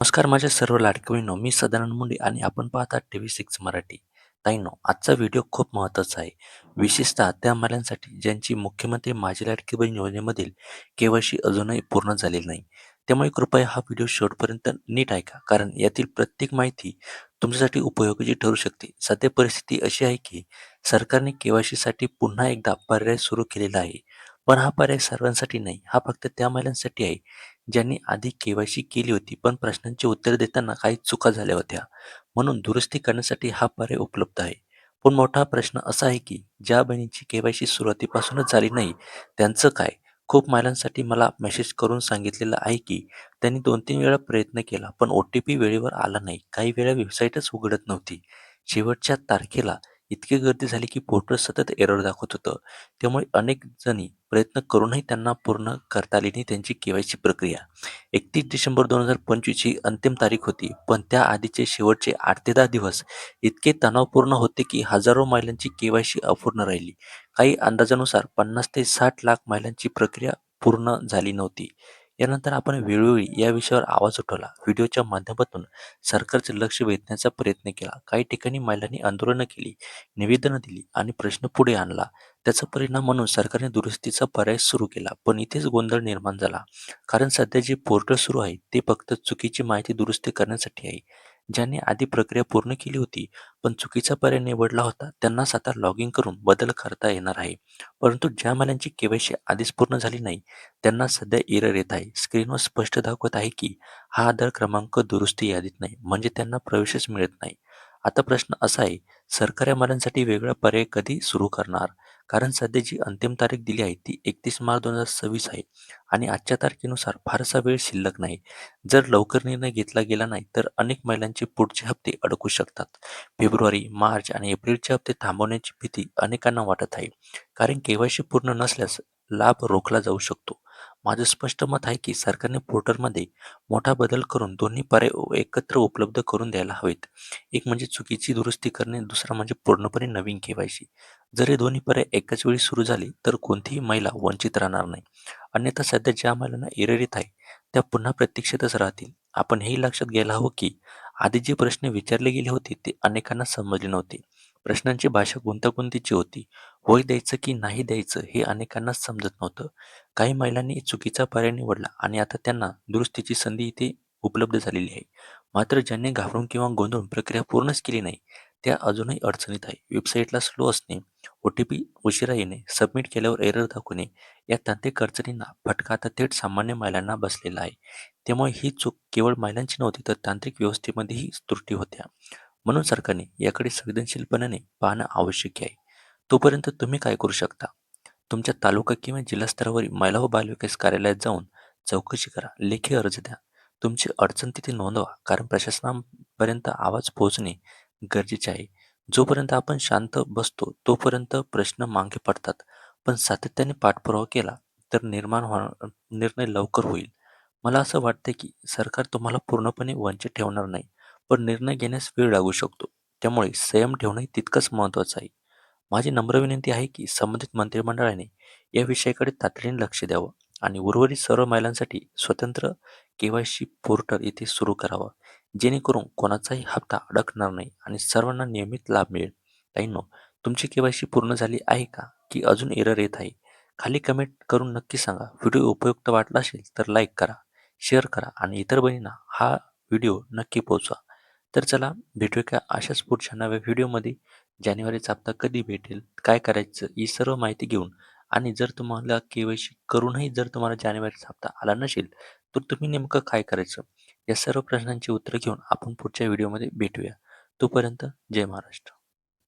नमस्कार माझ्या सर्व लाडक्या बहिणींनो, मी सदानंद मुंडे आणि आपण पाहता TV6 मराठी. ताईंनो, आजचा व्हिडिओ खूप महत्त्वाचा आहे. विशेषतः त्या महिलांसाठी ज्यांची मुख्यमंत्री माझी लाडकी बहीण योजनेमधील केवायसी अजूनही पूर्ण झालेली नाही. त्यामुळे कृपया हा व्हिडिओ शेवटपर्यंत नीट ऐका, कारण यातील प्रत्येक माहिती तुमच्यासाठी उपयोगी ठरू शकते. सध्या परिस्थिती अशी आहे की सरकारने केवायसीसाठी पुन्हा एकदा पर्याय सुरू केलेला आहे. पण हा पर्याय सर्वांसाठी नाही, हा फक्त त्या महिलांसाठी आहे ज्यांनी आधी केवायसी केली होती, पण प्रश्नांची उत्तरे देताना काही चुका झाल्या होत्या. म्हणून दुरुस्ती करण्यासाठी हा पर्याय उपलब्ध आहे. पण मोठा प्रश्न असा आहे की ज्या बहिणीची केवायसी सुरुवातीपासूनच झाली नाही, त्यांचं काय? खूप महिलांसाठी मला मेसेज करून सांगितलेलं आहे की त्यांनी 2-3 वेळा प्रयत्न केला, पण OTP वेळेवर आला नाही. काही वेळा वेबसाईटच उघडत नव्हती. शेवटच्या तारखेला इतकी गर्दी झाली की पोर्टल सतत एरर दाखवत होतं. त्यामुळे अनेक जणी प्रयत्न करूनही त्यांना पूर्ण करता आली नाही त्यांची केवायसी प्रक्रिया. 31 डिसेंबर 2025 ही अंतिम तारीख होती, पण त्या आधीचे शेवटचे 8 ते 10 दिवस इतके तणावपूर्ण होते की हजारो महिलांची केवायसी अपूर्ण राहिली. काही अंदाजानुसार 50 ते 60 लाख महिलांची प्रक्रिया पूर्ण झाली नव्हती. यानंतर आपण वेळोवेळी या विषयावर आवाज उठवला. व्हिडिओच्या माध्यमातून सरकारचे लक्ष वेधण्याचा प्रयत्न केला. काही ठिकाणी महिलांनी आंदोलनं केली, निवेदनं दिली आणि प्रश्न पुढे आणला. त्याचा परिणाम म्हणून सरकारने दुरुस्तीचा पर्याय सुरू केला. पण इथेच गोंधळ निर्माण झाला. कारण सध्या जे पोर्टल सुरू आहे ते फक्त चुकीची माहिती दुरुस्ती करण्यासाठी आहे. ज्यांनी आधी प्रक्रिया पूर्ण केली होती पण चुकीचा पर्याय निवडला होता, त्यांनाच आता लॉग इन करून बदल करता येणार आहे. परंतु ज्या महिलांची केवायसी आधीच पूर्ण झाली नाही, त्यांना सध्या एरर येत आहे. स्क्रीनवर स्पष्ट दाखवत आहे की हा आधार क्रमांक दुरुस्ती यादीत नाही, म्हणजे त्यांना प्रवेशच मिळत नाही. आता प्रश्न असा आहे, सरकार या महिलांसाठी वेगळा पर्याय कधी सुरू करणार? कारण सध्या जी अंतिम तारीख दिली आहे ती 31 मार्च 2026 आहे आणि आजच्या तारखेनुसार फारसा वेळ शिल्लक नाही. जर लवकर निर्णय घेतला गेला नाही तर अनेक महिलांचे पुढचे हप्ते अडकू शकतात. फेब्रुवारी, मार्च आणि एप्रिलचे हप्ते थांबवण्याची भीती अनेकांना वाटत आहे. कारण केवायसी पूर्ण नसल्यास लाभ रोखला जाऊ शकतो. माझं स्पष्ट मत आहे की सरकारने पोर्टलमध्ये मोठा बदल करून दोन्ही पर्याय एकत्र उपलब्ध करून द्यायला हवेत. एक म्हणजे चुकीची दुरुस्ती करणे, दुसरा म्हणजे पूर्णपणे नवीन केवायसी. जर हे दोन्ही पर्याय एकाच वेळी सुरू झाले तर कोणतीही महिला वंचित राहणार नाही. अन्यथा सध्या ज्या महिलांना एरर येत आहे त्या पुन्हा प्रतीक्षेतच राहतील. आपण हेही लक्षात घ्यायला हवं की आधी जे प्रश्न विचारले गेले होते ते अनेकांना समजले नव्हते. प्रश्नांची भाषा गुंतागुंतीची होती. होय द्यायचं की नाही द्यायचं हे अनेकांनाच समजत नव्हतं. काही महिलांनी चुकीचा पर्याय निवडला आणि आता त्यांना दुरुस्तीची संधी इथे उपलब्ध झालेली आहे. मात्र ज्यांनी घाबरून किंवा गोंधळून प्रक्रिया पूर्णच केली नाही, त्या अजूनही अडचणीत आहे. वेबसाईटला स्लो असणे, OTP उशिरा येणे, सबमिट केल्यावर एरर दाखवणे, या तांत्रिक अडचणींना फटका आता थेट सामान्य महिलांना बसलेला आहे. त्यामुळे ही चूक केवळ महिलांची नव्हती तर तांत्रिक व्यवस्थेमध्येही त्रुटी होत्या. म्हणून सरकारने याकडे संवेदनशीलपणाने पाहणं आवश्यक आहे. तोपर्यंत तुम्ही काय करू शकता? तुमच्या तालुका किंवा जिल्हा स्तरावरील महिला व बालविकास कार्यालयात जाऊन चौकशी करा, लेखी अर्ज द्या. तुमची अडचण तिथे नोंदवा, कारण प्रशासनापर्यंत आवाज पोहोचणे गरजेचे आहे. जोपर्यंत आपण शांत बसतो तोपर्यंत प्रश्न मागे पडतात, पण सातत्याने पाठपुरावा केला तर निर्णय लवकर होईल. मला असं वाटतं की सरकार तुम्हाला पूर्णपणे वंचित ठेवणार नाही, पण निर्णय घेण्यास वेळ लागू शकतो. त्यामुळे संयम ठेवणंही तितकंच महत्त्वाचं आहे. माझी नम्र विनंती आहे की संबंधित मंत्रिमंडळाने या विषयाकडे तातडीने लक्ष द्यावं आणि उर्वरित सर्व महिलांसाठी स्वतंत्र केवायसी पोर्टल इथे सुरू करावं, जेणेकरून कोणाचाही हप्ता अडकणार नाही आणि सर्वांना नियमित लाभ मिळेल. ताईंनो, तुमची केवायसी पूर्ण झाली आहे का, की अजून एरर येत आहे? खाली कमेंट करून नक्की सांगा. व्हिडिओ उपयुक्त वाटला असेल तर लाईक करा, शेअर करा आणि इतर बहिणींना हा व्हिडिओ नक्की पोहोचवा. तर चला, भेटूया का अशाच पुढच्या नव्या व्हिडिओमध्ये. जानेवारीचा हप्ता कधी भेटेल, काय करायचं, ही सर्व माहिती घेऊन. आणि जर तुम्हाला केवायसी करूनही जर तुम्हाला जानेवारीचा हप्ता आला नसेल, तर तुम्ही नेमकं काय करायचं? या सर्व प्रश्नांची उत्तरं घेऊन आपण पुढच्या व्हिडिओमध्ये भेटूया. तोपर्यंत जय महाराष्ट्र.